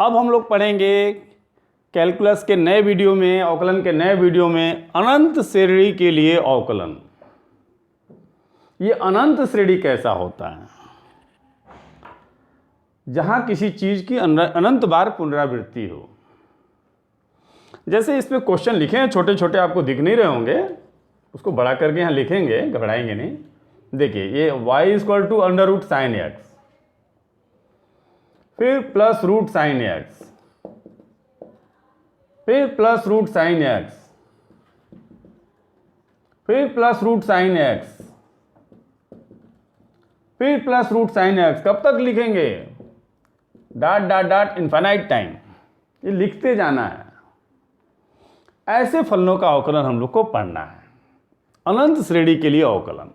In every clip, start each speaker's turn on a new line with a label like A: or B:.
A: अब हम लोग पढ़ेंगे कैलकुलस के नए वीडियो में, अवकलन के नए वीडियो में अनंत श्रेणी के लिए अवकलन। ये अनंत श्रेणी कैसा होता है? जहां किसी चीज की अनंत बार पुनरावृत्ति हो। जैसे इसमें क्वेश्चन लिखे हैं, छोटे छोटे आपको दिख नहीं रहे होंगे, उसको बड़ा करके यहाँ लिखेंगे, घबराएंगे नहीं। देखिए ये y equal to under root sine x, फिर प्लस रूट साइन एक्स, फिर प्लस रूट साइन एक्स, फिर प्लस रूट साइन एक्स, फिर प्लस रूट साइन एक्स। कब तक लिखेंगे? Dot dot dot infinite time, ये लिखते जाना है। ऐसे फलनों का अवकलन हम लोग को पढ़ना है, अनंत श्रेणी के लिए अवकलन।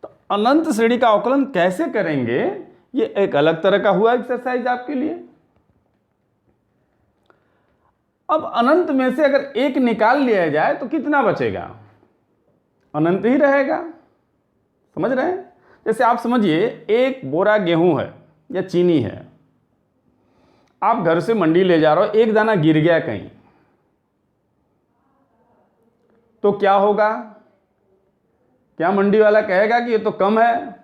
A: तो अनंत श्रेणी का अवकलन कैसे करेंगे, ये एक अलग तरह का हुआ एक्सरसाइज आपके लिए। अब अनंत में से अगर एक निकाल लिया जाए तो कितना बचेगा? अनंत ही रहेगा। समझ रहे हैं? जैसे आप समझिए एक बोरा गेहूं है या चीनी है, आप घर से मंडी ले जा रहे हो, एक दाना गिर गया कहीं, तो क्या होगा? क्या मंडी वाला कहेगा कि ये तो कम है,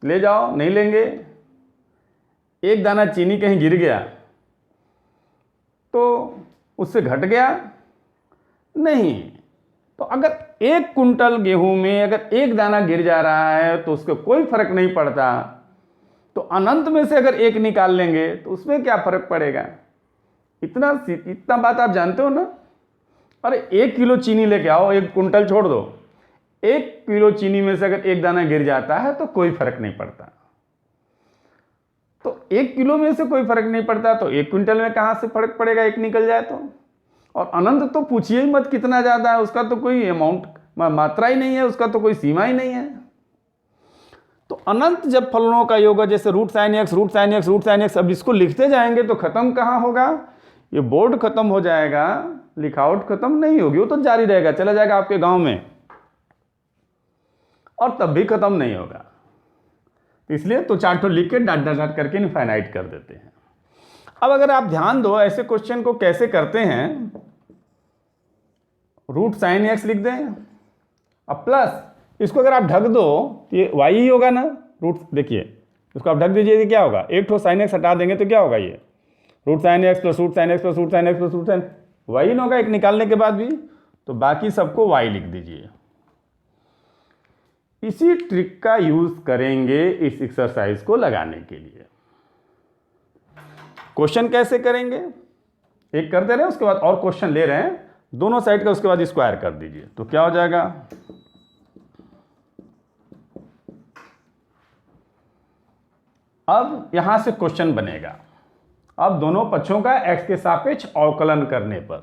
A: ले जाओ? नहीं लेंगे। एक दाना चीनी कहीं गिर गया तो उससे घट गया? नहीं। तो अगर एक कुंटल गेहूं में अगर एक दाना गिर जा रहा है तो उसको कोई फर्क नहीं पड़ता, तो अनंत में से अगर एक निकाल लेंगे तो उसमें क्या फर्क पड़ेगा? इतना बात आप जानते हो ना। अरे 1 किलो चीनी लेके आओ, एक कुंटल छोड़ दो, 1 किलो चीनी में से अगर एक दाना गिर जाता है तो कोई फर्क नहीं पड़ता। तो 1 किलो में से कोई फर्क नहीं पड़ता तो 1 क्विंटल में कहां से फर्क पड़ेगा, एक निकल जाए तो। और अनंत तो पूछिए ही मत कितना ज्यादा है, उसका तो कोई अमाउंट मात्रा ही नहीं है, उसका तो कोई सीमा ही नहीं है। तो अनंत जब फलनों का योग है, जैसे root sine x, root sine x, root sine x, अब इसको लिखते जाएंगे तो खत्म कहाँ होगा? ये बोर्ड खत्म हो जाएगा, लिखावट खत्म नहीं होगी, वो तो जारी रहेगा, चला जाएगा आपके गांव में, और तब भी खत्म नहीं होगा। इसलिए तो 4 ठो लिख के डाट डाट डाट करके इनफाइनाइट कर देते हैं। अब अगर आप ध्यान दो ऐसे क्वेश्चन को कैसे करते हैं, रूट साइन एक्स लिख दें, अब प्लस इसको अगर आप ढक दो ये y ही होगा ना, रूट, देखिए इसको आप ढक दीजिए, क्या होगा? एक ठो साइन एक्स हटा देंगे तो क्या होगा? ये root sine x plus root sine x plus root sine x plus root sine y ही होगा एक निकालने के बाद भी, तो बाकी सबको y लिख दीजिए। इसी ट्रिक का यूज करेंगे इस एक्सरसाइज को लगाने के लिए। क्वेश्चन कैसे करेंगे? एक कर दे रहे हैं, उसके बाद और क्वेश्चन ले रहे हैं, दोनों साइड का, उसके बाद स्क्वायर कर दीजिए, तो क्या हो जाएगा? अब यहां से क्वेश्चन बनेगा, अब दोनों पक्षों का x के सापेक्ष अवकलन करने पर।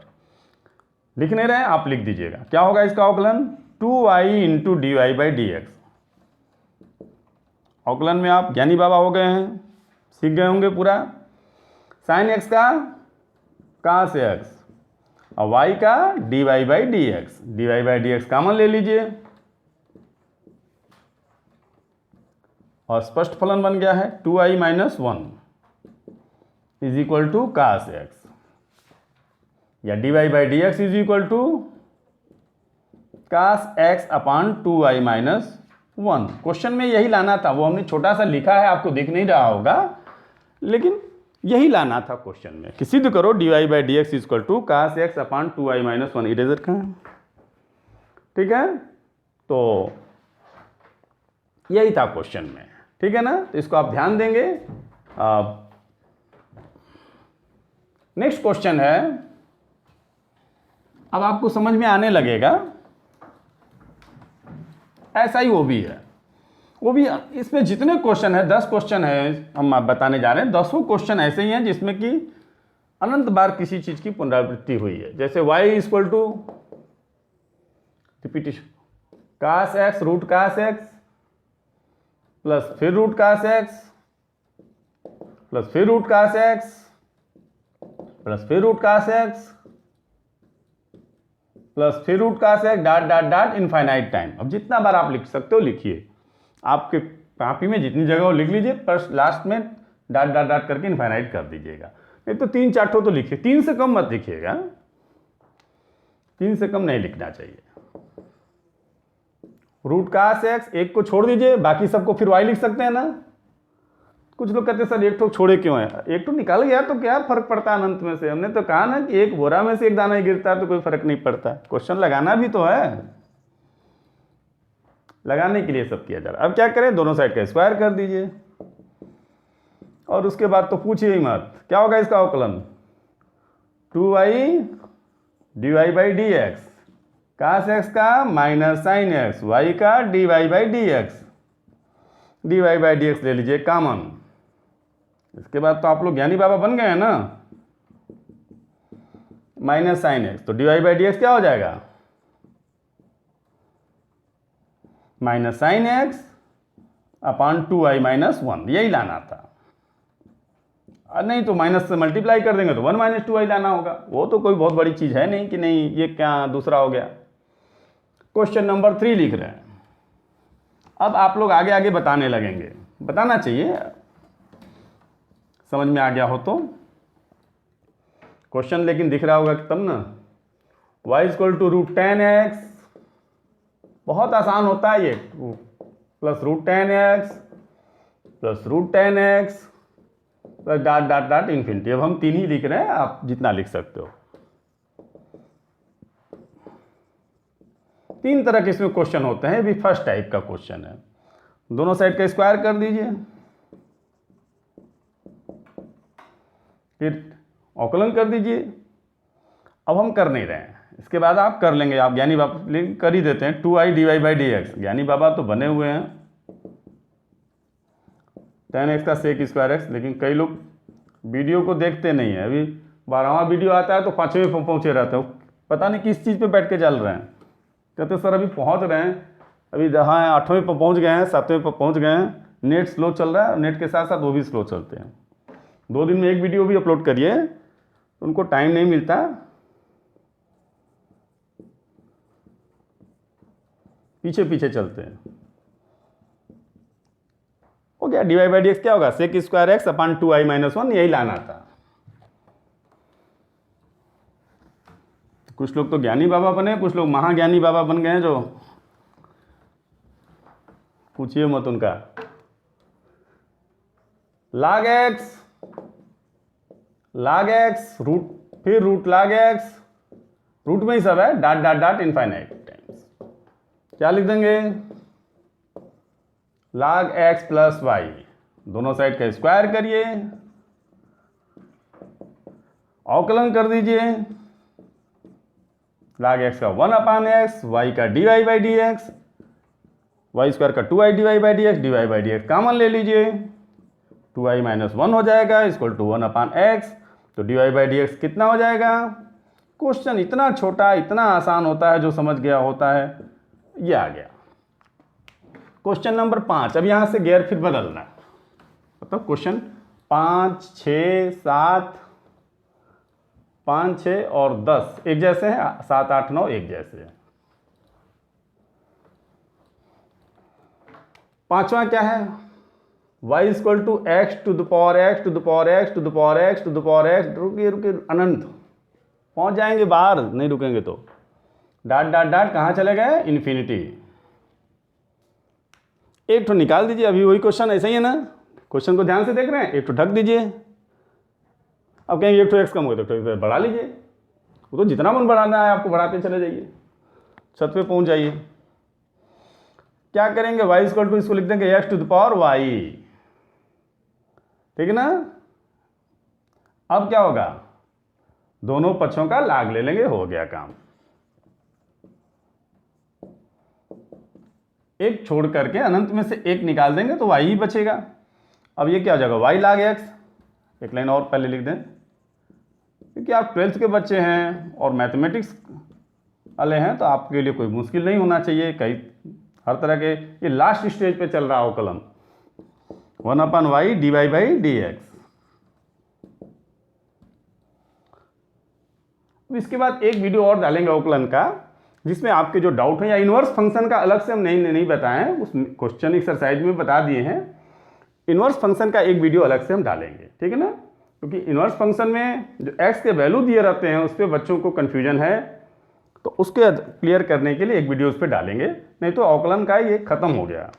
A: लिख नहीं रहे हैं आप, लिख दीजिएगा। क्या होगा इसका अवकलन? 2y into d Y by D x. अवकलन में आप ज्ञानी बाबा हो गए हैं, सीख गए होंगे पूरा। साइन एक्स का cos एक्स और y का D Y by D X. D Y by D X common ले लीजिए और स्पष्ट फलन बन गया है 2i minus 1 is equal to cos X, या D Y by D x is equal to cos x upon 2i minus 1। Question में यही लाना था, वो हमने छोटा सा लिखा है, आपको दिख नहीं रहा होगा, लेकिन यही लाना था क्वेश्चन में कि सिद्ध करो d Y by D x is equal to cos x upon 2i minus 1। Eraser का है, ठीक है? तो यही था क्वेश्चन में, ठीक है ना? तो इसको आप ध्यान देंगे। नेक्स्ट क्वेश्चन है, अब आपको समझ में आने लगेगा। ऐसा ही वो भी है, वो भी इसमें जितने क्वेश्चन है, 10 क्वेश्चन है हम आप बताने जा रहे हैं, 10 क्वेश्चन ऐसे ही हैं जिसमें कि अनंत बार किसी चीज की पुनरावृत्ति हुई है। जैसे y equal to repetition cos x root cos x plus फिर रूट cos एक्स प्लस फिर रूट cos एक्स प्लस फिर रूट cos एक्स प्लस फिर root cos x dot dot dot infinite time. अब जितना बार आप लिख सकते हो लिखिए, आपके कॉपी में जितनी जगह हो लिख लीजिए, पर लास्ट में डॉट डॉट डॉट करके इनफाइनाइट कर दीजिएगा। नहीं तो 3-4 तो लिखिए, 3 से कम मत लिखिएगा, 3 से कम नहीं लिखना चाहिए। रूट cos x, एक को छोड़ दीजिए, बाकी सबको फिर y लिख सकते हैं ना। कुछ लोग कहते हैं सर एक तो छोड़े क्यों है, एक तो निकल गया तो क्या फर्क पड़ता है अनंत में से। हमने तो कहा ना कि एक बोरा में से एक दाना ही गिरता है तो कोई फर्क नहीं पड़ता। क्वेश्चन लगाना भी तो है, लगाने के लिए सब किया जा रहा है। अब क्या करें, दोनों साइड का स्क्वायर कर दीजिए और उसके बाद तो पूछिए ही मत, क्या होगा इसका अवकलन, 2y dy/dx, cos x का माइनस sin x, y का dy/dx, dy/dx ले लीजिए कॉमन। इसके बाद तो आप लोग ज्ञानी बाबा बन गए हैं ना, माइनस sin x, तो dy/dx क्या हो जाएगा, minus sin x upon 2y - 1, यही लाना था। नहीं तो माइनस से मल्टीप्लाई कर देंगे तो 1 - 2y लाना होगा। वो तो कोई बहुत बड़ी चीज़ है नहीं कि नहीं ये क्या दूसरा हो गया। क्वेश्चन नंबर 3 लिख रहे हैं। अब आप लोग आगे आगे बताने लगेंगे, बताना चाहिए, समझ में आ गया हो तो। क्वेश्चन लेकिन दिख रहा होगा तब ना। y = √10x, बहुत आसान होता है ये, plus √10x plus √10x plus dot dot dot infinity. अब हम 3 ही लिख रहे हैं, आप जितना लिख सकते हो। 3 तरह के इसमें क्वेश्चन होते हैं, भी फर्स्ट टाइप का क्वेश्चन है। दोनों साइड का स्क्वायर कर दीजिए, फिर अवकलन कर दीजिए। अब हम कर नहीं रहे हैं, इसके बाद आप कर लेंगे, आप ज्ञानी बाबा कर ही देते हैं। 2i dy/dx, ज्ञानी बाबा तो बने हुए हैं, 10x का sec स्क्वायर x। लेकिन कई लोग वीडियो को देखते नहीं है, अभी 12वां वीडियो आता है तो 5वें पर पहुँचे रहते हो, पता नहीं किस चीज़ पे बैठ के चल रहे हैं। कहते सर अभी पहुँच रहे हैं, अभी जहाँ 8वें पर पहुँच गए हैं, 7वें पर पहुँच गए हैं, नेट स्लो चल रहा है, नेट के साथ साथ वो भी स्लो चलते हैं। 2 दिन में एक वीडियो भी अपलोड करिए, उनको टाइम नहीं मिलता। पीछे पीछे चलते हैं। हो गया, dy/dx क्या होगा, sec square x upon 2i - 1, यही लाना था। कुछ लोग तो ज्ञानी बाबा बने, कुछ लोग महाज्ञानी बाबा बन गए, जो पूछिए मत उनका। log x रूट, फिर रूट log x, रूट में ही सब है, dot dot dot infinite times. क्या लिख देंगे, log x प्लस y, दोनों साइड का स्क्वायर करिए, अवकलन कर दीजिए। log x का 1/x, y का dy/dx, y स्क्वायर का 2i dy/dx, dy/dx कॉमन ले लीजिए, 2i - 1 हो जाएगा इक्वल टू 1/x, तो dy/dx कितना हो जाएगा। क्वेश्चन इतना छोटा, इतना आसान होता है, जो समझ गया होता है। ये आ गया क्वेश्चन नंबर 5। अब यहाँ से गियर फिर बदलना है, मतलब क्वेश्चन 5, 6, 7, 5, 6 और 10 एक जैसे हैं, 7, 8, 9 एक जैसे हैं। 5वां क्या है, y = x to the power x to the power x to the power x to the power x, रुकिए अनंत पहुंच जाएंगे बाहर, नहीं रुकेंगे तो। डॉट डॉट डॉट कहाँ चले गए, इन्फिनिटी। एक तो निकाल दीजिए, अभी वही क्वेश्चन ऐसा ही है ना, क्वेश्चन को ध्यान से देख रहे हैं, एक तो ढक दीजिए। अब कहेंगे एक तो x कम हो तो बढ़ा लीजिए, वो तो जितना मन बढ़ाना है आपको बढ़ाते चले जाइए, छत पे पहुंच जाइए। क्या करेंगे, y = इसको लिख देंगे x to the power y, ठीक है ना। अब क्या होगा, दोनों पक्षों का लाग ले लेंगे, हो गया काम। एक छोड़ करके अनंत में से एक निकाल देंगे तो y ही बचेगा। अब ये क्या हो जाएगा, y log x, एक लाइन और पहले लिख दें, क्योंकि आप 12th के बच्चे हैं और मैथमेटिक्स वाले हैं तो आपके लिए कोई मुश्किल नहीं होना चाहिए। कई हर तरह के, ये लास्ट स्टेज पे चल रहा हो कलम, 1/y dy/dx। इसके बाद एक वीडियो और डालेंगे अवकलन का, जिसमें आपके जो डाउट है, या इन्वर्स फंक्शन का अलग से हम नहीं बताएं, उस क्वेश्चन एक्सरसाइज में बता दिए हैं। इन्वर्स फंक्शन का एक वीडियो अलग से हम डालेंगे, ठीक है ना, क्योंकि इन्वर्स फंक्शन में जो एक्स के वैल्यू दिए रहते हैं उस पर बच्चों को कन्फ्यूजन है, तो उसके क्लियर करने के लिए एक वीडियो उस पर डालेंगे, नहीं तो अवकलन का ये खत्म हो गया।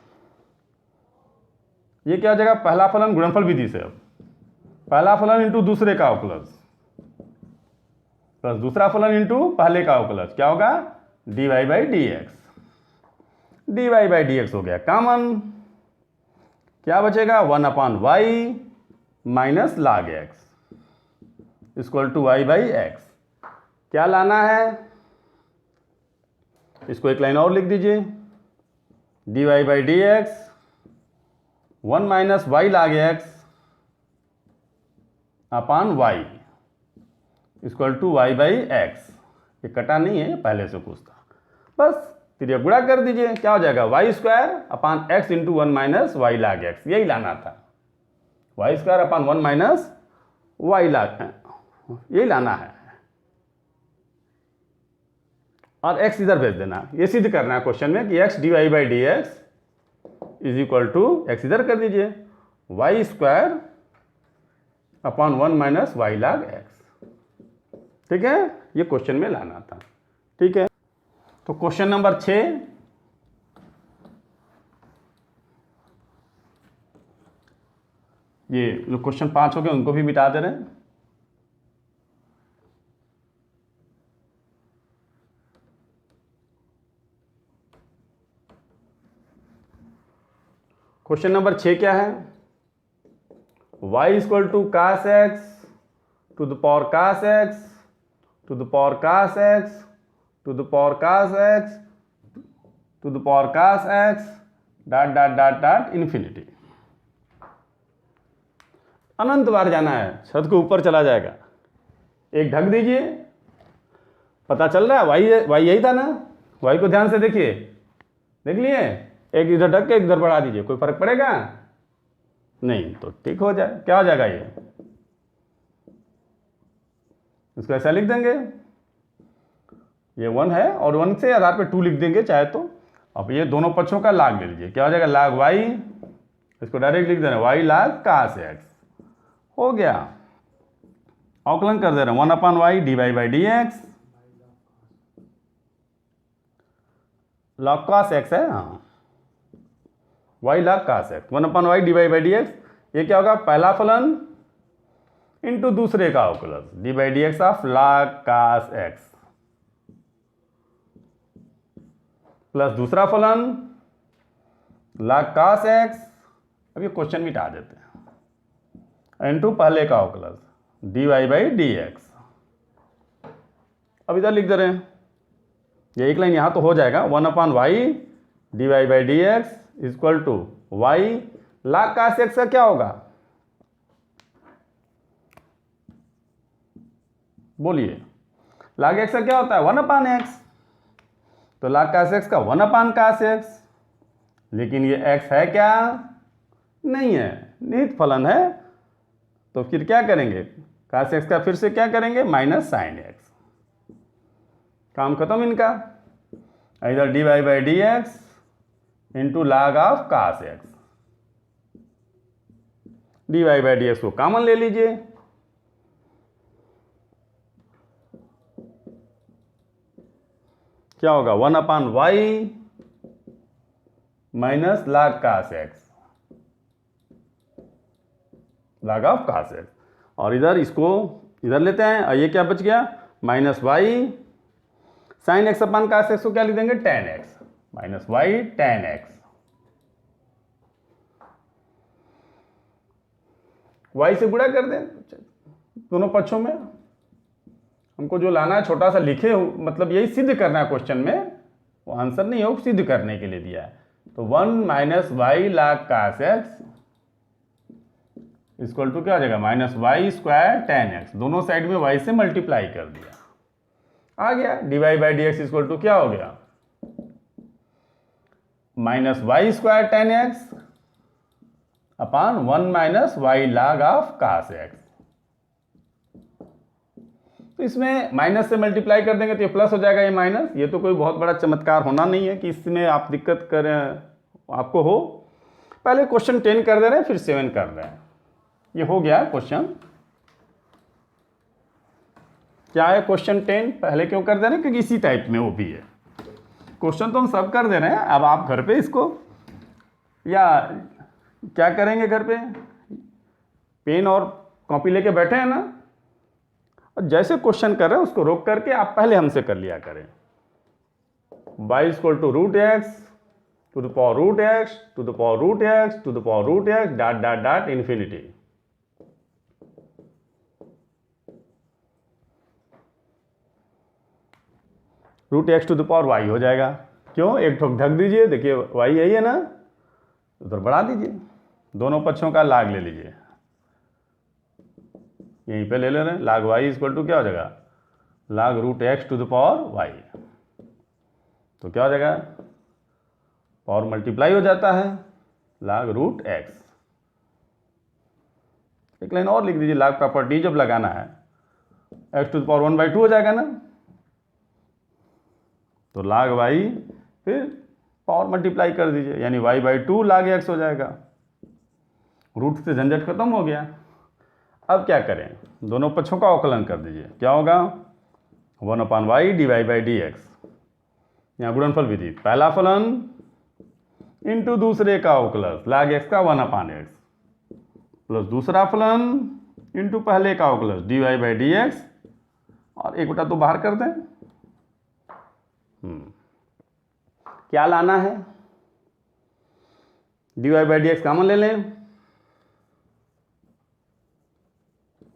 A: ये क्या हो जाएगा, पहला फलन गुणनफल विधि से, अब पहला फलन इंटू दूसरे का अवकलज प्लस दूसरा फलन इंटू पहले का अवकलज, क्या होगा, dy by D x, dy by D x हो गया कॉमन, क्या बचेगा 1/y minus log x equal to y by x. क्या लाना है, इसको एक लाइन और लिख दीजिए, dy by D x 1 minus y log x upon y equal to y by x. ये कटा नहीं है, पहले से कुछ था, बस फिर ये गुणा कर दीजिए, क्या हो जाएगा y square upon x into 1 minus y log x, यही लाना था, y square upon 1 minus y log, यही लाना है, और x इधर भेज देना। ये सिद्ध करना है क्वेश्चन में कि x dy by D x is equal to x इधर कर दीजिए y square upon 1 minus y log x, ठीक है, ये क्वेश्चन में लाना था, ठीक है। तो क्वेश्चन नंबर 6, ये जो क्वेश्चन 5 हो गए उनको भी मिटा दे रहे हैं। क्वेश्चन नंबर 6 क्या है, y equal to cos X to the power cos X to the power cos X to the power cos X to the power cos X dot dot dot dot infinity. अनंत बार जाना है, छत के ऊपर चला जाएगा। एक ढक दीजिए, पता चल रहा है y यही था ना, y को ध्यान से देखिए, देख लिए, एक इधर ढक के एक इधर बढ़ा दीजिए, कोई फर्क पड़ेगा नहीं, तो ठीक हो जाए, क्या हो जाएगा, ये इसको ऐसा लिख देंगे, ये 1 है और 1 से आधार पे 2 लिख देंगे चाहे तो। अब ये दोनों पक्षों का लाग ले लीजिए, क्या हो जाएगा लाग y, इसको डायरेक्ट लिख देना y लाग कास x, हो गया। अवकलन कर दे रहे हैं 1/y dy by D x, log cos x है, हाँ y log cos x 1/y dy by D x, ये क्या होगा, पहला फलन इंटू दूसरे का अवकलज d by D x of log cos x plus दूसरा फलन log कास x, अब ये क्वेश्चन मिटा देते हैं, इंटू पहले का अवकलज dy बाई डी एक्स। अब इधर लिख दे रहे हैं, ये एक लाइन यहाँ तो हो जाएगा 1/y dy by D x equal to y log cos x का क्या होगा, बोलिए, log x का क्या होता है 1/x, तो log कास x का 1/कास x, लेकिन ये x है क्या, नहीं है, निहित फलन है, तो फिर क्या करेंगे, कास x का फिर से क्या करेंगे माइनस साइन x, काम खत्म इनका, इधर dy by D x into log of cos x, dy by D x को कॉमन ले लीजिए, क्या होगा 1/y minus log cos x, log of cos x, और इधर इसको इधर लेते हैं, और ये क्या बच गया माइनस y साइन x अपान कास x को क्या लिख देंगे tan x minus y tan x, y से गुणा कर दें दोनों पक्षों में, हमको जो लाना है छोटा सा लिखे हो, मतलब यही सिद्ध करना है क्वेश्चन में, वो आंसर नहीं हो, सिद्ध करने के लिए दिया है। तो 1 minus y log cos x equal to क्या हो जाएगा minus y square tan x, दोनों साइड में y से मल्टीप्लाई कर दिया, आ गया dy by D x equal to क्या हो गया minus y square tan x upon 1 minus y log of cos x। तो इसमें माइनस से मल्टीप्लाई कर देंगे तो ये प्लस हो जाएगा, ये माइनस, ये तो कोई बहुत बड़ा चमत्कार होना नहीं है कि इसमें आप दिक्कत करें आपको हो, पहले क्वेश्चन 10 कर दे रहे हैं, फिर 7 कर रहे हैं। ये हो गया क्वेश्चन। क्या है क्वेश्चन 10? पहले क्यों कर दे रहे हैं? क्योंकि इसी टाइप में वो भी है। क्वेश्चन तो हम सब कर दे रहे हैं, अब आप घर पे इसको या क्या करेंगे, घर पे पेन और कॉपी लेके बैठे हैं ना, और जैसे क्वेश्चन कर रहे हैं उसको रोक करके आप पहले हमसे कर लिया करें। y equal to root x to the power root x to the power root x to the power root x dot dot dot infinity. Root x to the power y हो जाएगा। क्यों? एक ठोक ढक दीजिए, देखिए वाई यही है ना, उधर बढ़ा दीजिए, दोनों पक्षों का लाग ले लीजिए, यहीं पे ले ले रहे हैं। लाग वाई इक्वल टू क्या हो जाएगा? Log root x to the power y. तो क्या हो जाएगा? पावर मल्टीप्लाई हो जाता है, लाग रूट एक्स। एक लाइन और लिख दीजिए, लाग प्रॉपर्टी जब लगाना है एक्स टू द पावर 1/2 हो जाएगा ना, तो लाग वाई फिर पावर मल्टीप्लाई कर दीजिए, यानी y/2 लाग एक्स हो जाएगा। रूट से झंझट खत्म हो गया। अब क्या करें? दोनों पक्षों का अवकलन कर दीजिए। क्या होगा? 1/y dy/dx। यहाँ गुणनफल विधि, पहला फलन इंटू दूसरे का अवकलन लाग एक्स का 1/x प्लस दूसरा फलन इंटू पहले का अवकलन dy/dx, और 1/2 बाहर कर दें। क्या लाना है? dy/dx कॉमन ले लें,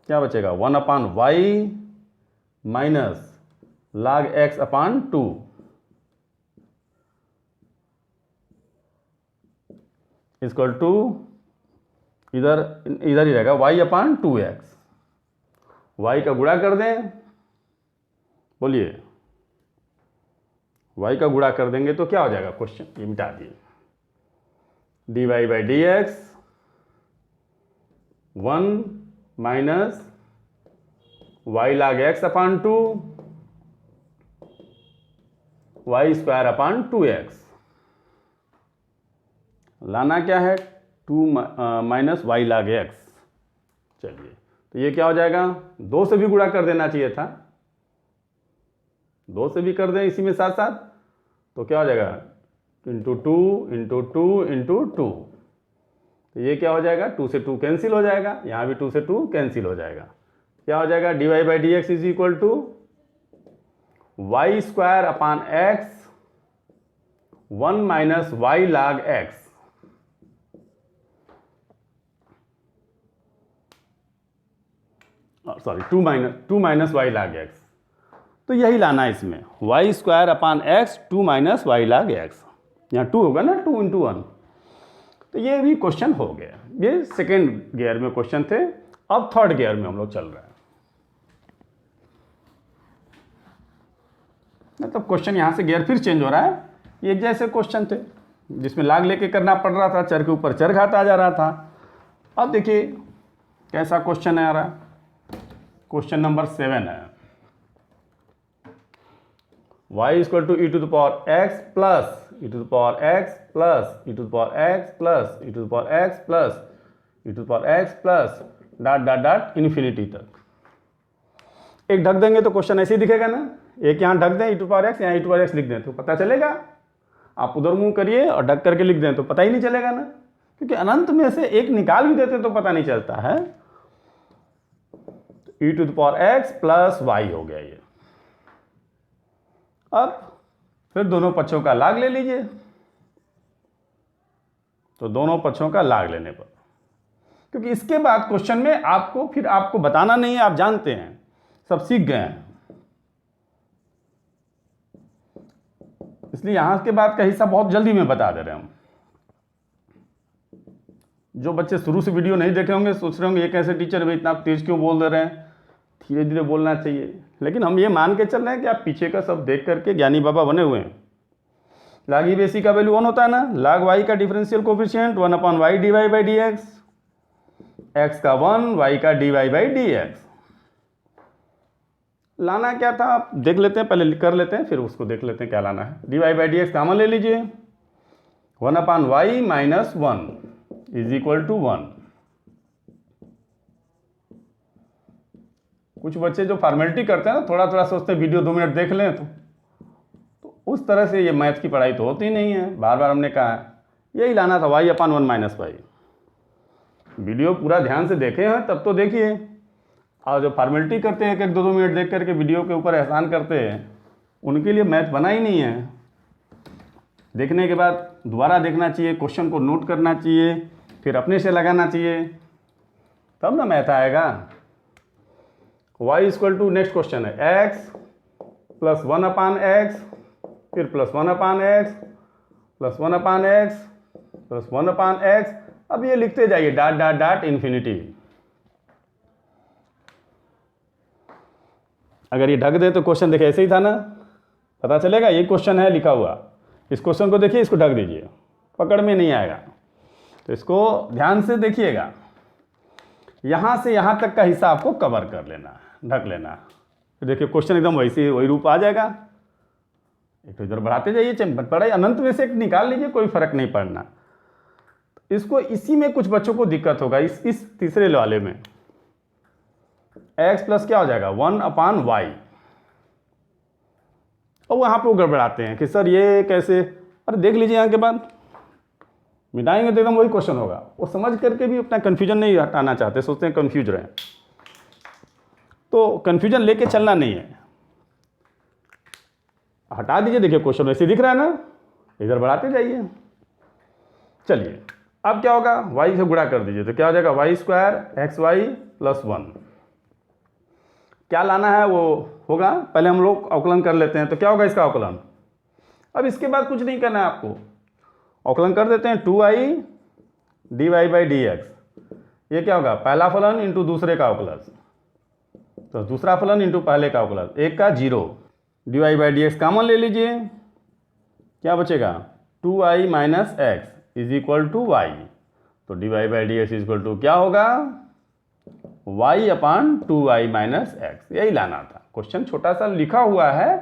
A: क्या बचेगा? 1/y minus log x/2 equal to इधर ही रहेगा y/2x। y का गुणा कर दें, बोलिए y का गुणा कर देंगे तो क्या हो जाएगा? क्वेश्चन ये मिटा दिए, dy/dx 1 minus y log x/2 y²/2x। लाना क्या है? 2 माइनस y log x। चलिए, तो ये क्या हो जाएगा? 2 से भी गुणा कर देना चाहिए था, 2 से भी कर दें इसी में साथ साथ, तो क्या हो जाएगा? Into 2 into 2 into 2। तो ये क्या हो जाएगा? 2 से 2 कैंसिल हो जाएगा, यहाँ भी 2 से 2 कैंसिल हो जाएगा। क्या हो जाएगा? dy/dx is equal to y²/x 1 minus y log x। Sorry 2 minus y log x। तो यही लाना है इसमें, y²/x 2 minus y log x। यहाँ 2 होगा ना, 2 इंटू 1। तो ये भी क्वेश्चन हो गया। ये सेकेंड गियर में क्वेश्चन थे। अब थर्ड गियर में हम लोग चल रहे हैं। मतलब क्वेश्चन यहाँ से गियर फिर चेंज हो रहा है। ये जैसे क्वेश्चन थे जिसमें लाग लेके करना पड़ रहा था, चर के ऊपर चर घात आ जा रहा था। अब देखिए कैसा क्वेश्चन आ रहा है। क्वेश्चन नंबर 7 है, y equal to e to the power x plus e to the power x plus e to the power x plus e to the power x plus e to the power x plus dot dot dot infinity तक। एक ढक देंगे तो question ऐसे ही दिखेगा ना, एक यहाँ ढक दें ई टू पावर एक्स, यहाँ ई टू पावर एक्स लिख दें तो पता चलेगा। आप उधर मुंह करिए और ढक करके लिख दें तो पता ही नहीं चलेगा ना, क्योंकि अनंत में से एक निकाल भी देते तो पता नहीं चलता है। E to the power x plus Y हो गया ये। अब फिर दोनों पक्षों का लाग ले लीजिए। तो दोनों पक्षों का लाग लेने पर, क्योंकि इसके बाद क्वेश्चन में आपको बताना नहीं है, आप जानते हैं, सब सीख गए हैं, इसलिए यहां के बाद का हिस्सा बहुत जल्दी में बता दे रहे हैं हम। जो बच्चे शुरू से वीडियो नहीं देखे होंगे सोच रहे होंगे ये कैसे टीचर इतना तेज क्यों बोल दे रहे हैं, धीरे धीरे बोलना चाहिए। लेकिन हम ये मान के चल रहे हैं कि आप पीछे का सब देख करके ज्ञानी बाबा बने हुए हैं। लाग ई बेसी का वैल्यू 1 होता है ना, लाग वाई का differential coefficient 1/y dy/dx, x का 1 y का dy/dx। लाना क्या था आप देख लेते हैं, पहले कर लेते हैं फिर उसको देख लेते हैं क्या लाना है। dy/dx कॉमन ले लीजिए, 1/y minus 1 is equal to 1। कुछ बच्चे जो फॉर्मेलिटी करते हैं ना, थोड़ा थोड़ा सोचते हैं वीडियो 2 मिनट देख लें तो उस तरह से ये मैथ की पढ़ाई तो होती नहीं है। बार बार हमने कहा है, यही लाना था y अपान 1 माइनस वाई। वीडियो पूरा ध्यान से देखे हैं तब तो देखिए, और जो फॉर्मेलिटी करते हैं 1-2 मिनट देख करके वीडियो के ऊपर एहसान करते हैं, उनके लिए मैथ बना ही नहीं है। देखने के बाद दोबारा देखना चाहिए, क्वेश्चन को नोट करना चाहिए, फिर अपने से लगाना चाहिए, तब ना मैथ आएगा। y equal to, next question है x प्लस 1 अपान एक्स, फिर plus 1 upon x, plus 1 upon x, plus 1 upon x. अब ये लिखते जाइए डॉट डॉट डॉट इन्फिनिटी। अगर ये ढक दे तो क्वेश्चन देखिए ऐसे ही था ना, पता चलेगा ये क्वेश्चन है लिखा हुआ। इस क्वेश्चन को देखिए, इसको ढक दीजिए, पकड़ में नहीं आएगा। तो इसको ध्यान से देखिएगा, यहाँ से यहाँ तक का हिस्सा आपको कवर कर लेना, ढक लेना। तो देखिए क्वेश्चन एकदम वही रूप आ जाएगा। एक तो इधर बढ़ाते जाइए, पढ़ाई अनंत में से एक निकाल लीजिए, कोई फर्क नहीं पड़ना। इसको इसी में कुछ बच्चों को दिक्कत होगा, इस तीसरे वाले में x प्लस क्या हो जाएगा 1 अपान वाई। और वहाँ पे वो गड़बड़ाते हैं कि सर ये कैसे। अरे देख लीजिए यहाँ के बाद मिटाएंगे तो एकदम वही क्वेश्चन होगा। वो समझ करके भी अपना कन्फ्यूजन नहीं हटाना चाहते, सोचते हैं कन्फ्यूज रहें। तो कन्फ्यूजन लेके चलना नहीं है, हटा दीजिए। देखिए क्वेश्चन ऐसे दिख रहा है ना, इधर बढ़ाते जाइए। चलिए अब क्या होगा, y से गुणा कर दीजिए तो क्या हो जाएगा y square x y plus 1। क्या लाना है वो होगा, पहले हम लोग अवकलन कर लेते हैं। तो क्या होगा इसका अवकलन। अब इसके बाद कुछ नहीं करना है आपको, अवकलन कर देते हैं 2i dy by D x. ये क्या होगा, पहला फलन इंटू दूसरे का अवकलन, तो दूसरा फलन इंटू पहले का अवकलन, एक का 0। dy by D x common ले लीजिए, क्या बचेगा 2i minus x is equal to y. तो dy by D x is equal to क्या होगा y अपान 2i माइनस एक्स। यही लाना था। क्वेश्चन छोटा सा लिखा हुआ है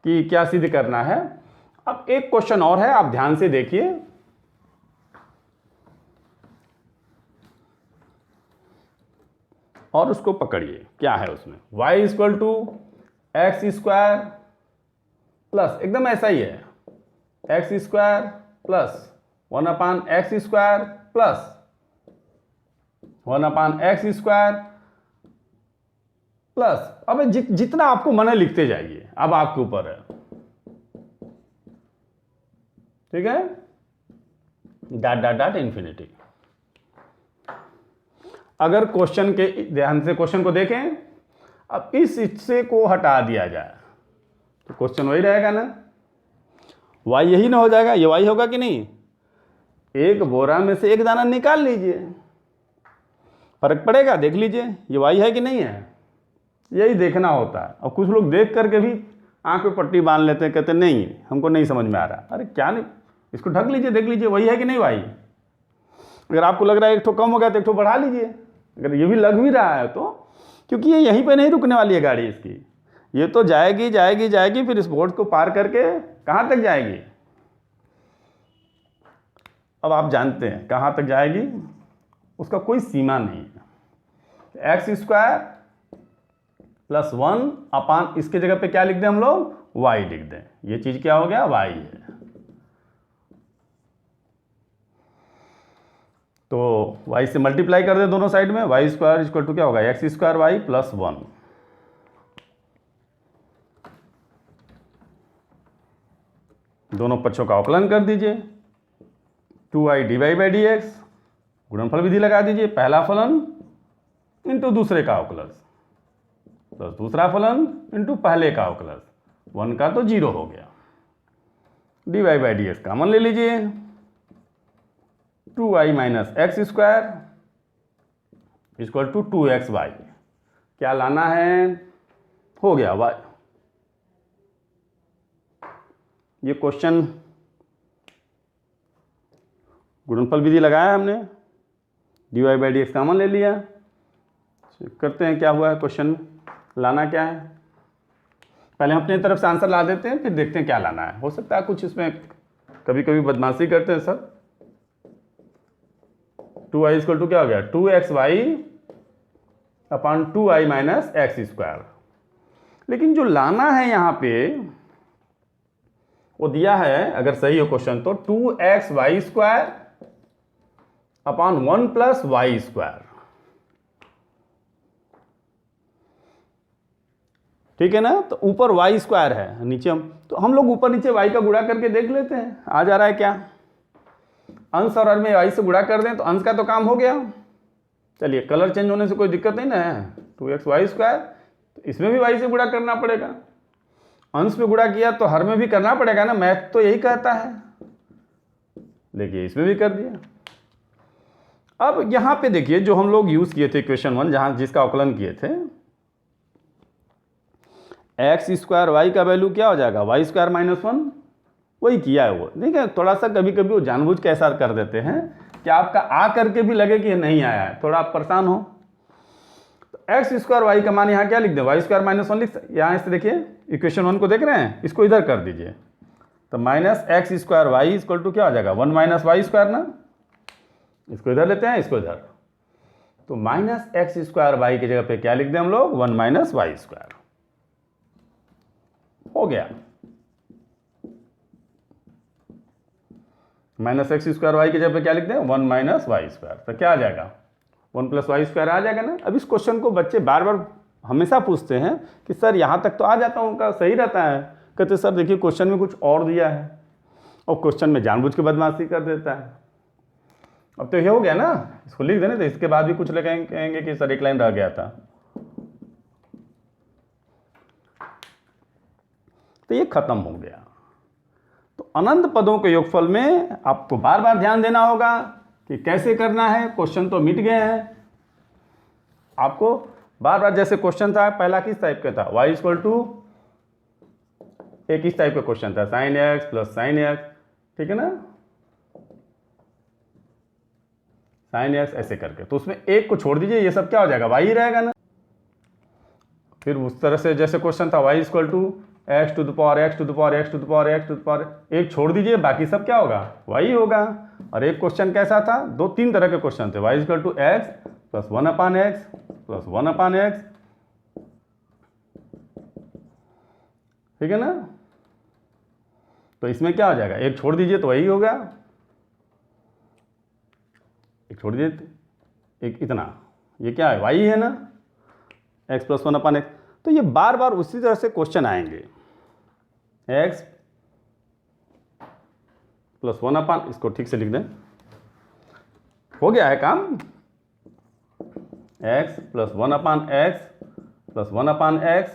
A: कि क्या सिद्ध करना है। अब एक क्वेश्चन और है, आप ध्यान से देखिए। और उसको पकड़िए, क्या है उसमें, y equal to x square plus, एकदम ऐसा ही है, x square plus 1 upon x square plus 1 upon x square plus. अब जितना आपको मन है लिखते जाइए, अब आपके ऊपर है, ठीक है, डॉट डॉट डॉट इन्फिनिटी। अगर क्वेश्चन के ध्यान से क्वेश्चन को देखें, अब इस हिस्से को हटा दिया जाए तो क्वेश्चन वही रहेगा ना, y यही ना हो जाएगा, ये y होगा कि नहीं। एक बोरा में से एक दाना निकाल लीजिए, फर्क पड़ेगा, देख लीजिए ये y है कि नहीं है। यही देखना होता है। और कुछ लोग देख करके भी आंख पे पट्टी बांध लेते हैं, कहते नहीं हमको नहीं समझ में आ रहा। अरे क्या नहीं, इसको ढक लीजिए, देख लीजिए वही है कि नहीं y। अगर आपको लग रहा है एक ठो कम हो गया तो एक ठो बढ़ा लीजिए, अगर ये भी लग भी रहा है तो, क्योंकि ये यहीं पे नहीं रुकने वाली है गाड़ी इसकी, ये तो जाएगी जाएगी जाएगी, फिर इस बोर्ड को पार करके कहाँ तक जाएगी। अब आप जानते हैं कहाँ तक जाएगी, उसका कोई सीमा नहीं है। एक्स स्क्वायर प्लस 1 अपान, इसके जगह पे क्या लिख दें हम लोग, y लिख दें। ये चीज क्या हो गया, y है। तो y से मल्टीप्लाई कर दें दोनों साइड में, वाई स्क्वायर इक्वल टू क्या होगा, एक्स स्क्वायर वाई प्लस 1। दोनों पक्षों का अवकलन कर दीजिए, 2i dy by D x, गुणनफल विधि लगा दीजिए, पहला फलन इंटू दूसरे का अवकलन प्लस दूसरा फलन इंटू पहले का अवकलन, 1 का तो 0 हो गया। dy by D x common ले लीजिए, 2i minus x square equal to 2xy। क्या लाना है, हो गया y। ये क्वेश्चन गुणनफल विधि लगाया हमने, dy by D x common ले लिया। चेक करते हैं क्या हुआ है क्वेश्चन, लाना क्या है। पहले हम अपनी तरफ से आंसर ला देते हैं, फिर देखते हैं क्या लाना है। हो सकता है कुछ इसमें कभी कभी बदमाशी करते हैं सर, 2i इक्वल टू क्या हो गया 2xy upon 2i minus x square. लेकिन जो लाना है यहाँ पे वो दिया है, अगर सही हो क्वेश्चन तो 2xy square upon 1 plus y square. ठीक है ना, तो ऊपर वाई स्क्वायर है, नीचे हम लोग ऊपर नीचे वाई का गुणा करके देख लेते हैं आ जा रहा है क्या। अंश और हर में वाई से गुणा कर दें तो अंश का तो काम हो गया। चलिए, कलर चेंज होने से कोई दिक्कत नहीं ना है। 2xy स्क्वायर, तो इसमें भी वाई से गुणा करना पड़ेगा। अंश में गुणा किया तो हर में भी करना पड़ेगा ना, मैथ तो यही कहता है। देखिए, इसमें भी कर दिया। अब यहां पे देखिए, जो हम लोग यूज किए थे इक्वेशन 1, जहां जिसका अवकलन किए थे, एक्स स्क्वायर वाई का वैल्यू क्या हो जाएगा वाई स्क्वायर माइनस 1, वही किया है वो। ठीक है, थोड़ा सा कभी कभी वो जानबूझ के ऐसा कर देते हैं कि आपका आ करके भी लगे कि नहीं आया है, थोड़ा आप परेशान हो। तो एक्स स्क्वायर वाई का मान यहाँ क्या लिख दें, वाई स्क्वायर माइनस 1 लिख, यहाँ से देखिए इक्वेशन 1 को देख रहे हैं, इसको इधर कर दीजिए। तो minus x square y equal to क्या हो जाएगा 1 माइनस वाई स्क्वायर ना, इसको इधर लेते हैं, इसको इधर। तो माइनस एक्स स्क्वायर वाई की जगह पे क्या लिख दें हम लोग 1 माइनस वाई स्क्वायर, हो गया। माइनस एक्स स्क्वायर वाई की जगह पे क्या लिख दें 1 माइनस वाई स्क्वायर, तो क्या आ जाएगा 1 प्लस वाई स्क्वायर आ जाएगा ना। अब इस क्वेश्चन को बच्चे बार बार हमेशा पूछते हैं कि सर यहाँ तक तो आ जाता हूँ, उनका सही रहता है। कहते सर देखिए क्वेश्चन में कुछ और दिया है, और क्वेश्चन में जानबूझ के बदमाशी कर देता है। अब तो ये हो गया ना, इसको लिख देना, तो इसके बाद भी कुछ कहेंगे कि सर एक लाइन रह गया था, तो ये खत्म हो गया। तो अनंत पदों के योगफल में आपको बार बार ध्यान देना होगा कि कैसे करना है। क्वेश्चन तो मिट गए हैं, आपको बार बार, जैसे क्वेश्चन था पहला किस टाइप का था, y इक्वल टू एक किस टाइप का क्वेश्चन था, sign x plus sine x, ठीक है ना, साइन एक्स ऐसे करके, तो उसमें एक को छोड़ दीजिए, ये सब क्या हो जाएगा y ही रहेगा ना। फिर उस तरह से जैसे क्वेश्चन था y equal to x to the power x to the power x to the power x to the power, एक छोड़ दीजिए, बाकी सब क्या होगा y होगा। और एक क्वेश्चन कैसा था, दो तीन तरह के क्वेश्चन थे, y equal to x plus 1 upon x plus 1 upon x, ठीक है ना। तो इसमें क्या हो जाएगा, एक छोड़ दीजिए तो वही होगा, एक छोड़ दीजिए, एक इतना, ये क्या है y है ना, x प्लस 1 अपान एक्स। तो ये बार बार उसी तरह से क्वेश्चन आएंगे, x प्लस 1 अपान, इसको ठीक से लिख दें, हो गया है काम, x plus 1 upon x plus 1 upon x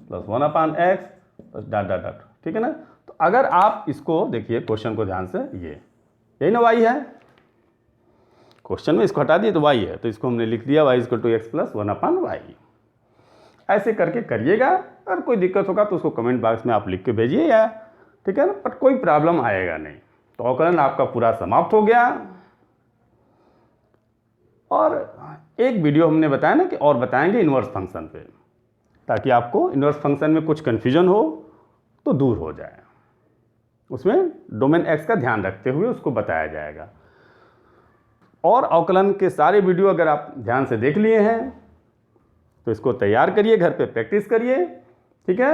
A: plus 1 upon x plus dot dot dot, ठीक है ना। तो अगर आप इसको देखिए क्वेश्चन को ध्यान से, ये यही ना y है, क्वेश्चन में इसको हटा दिए तो y है, तो इसको हमने लिख दिया y equal to x plus 1 upon y. ऐसे करके करिएगा, अगर कोई दिक्कत होगा तो उसको कमेंट बॉक्स में आप लिख के भेजिए, या ठीक है ना, बट कोई प्रॉब्लम आएगा नहीं। तो अवकलन आपका पूरा समाप्त हो गया। और एक वीडियो हमने बताया ना कि और बताएंगे इन्वर्स फंक्शन पे, ताकि आपको इन्वर्स फंक्शन में कुछ कन्फ्यूजन हो तो दूर हो जाए। उसमें डोमेन एक्स का ध्यान रखते हुए उसको बताया जाएगा। और अवकलन के सारे वीडियो अगर आप ध्यान से देख लिए हैं तो इसको तैयार करिए, घर पे प्रैक्टिस करिए, ठीक है।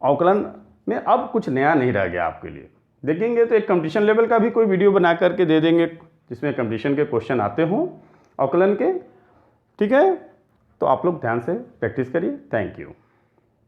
A: अवकलन में अब कुछ नया नहीं रह गया आपके लिए। देखेंगे तो एक कंपटीशन लेवल का भी कोई वीडियो बना करके दे देंगे, जिसमें कंपटीशन के क्वेश्चन आते हों अवकलन के, ठीक है। तो आप लोग ध्यान से प्रैक्टिस करिए। Thank you.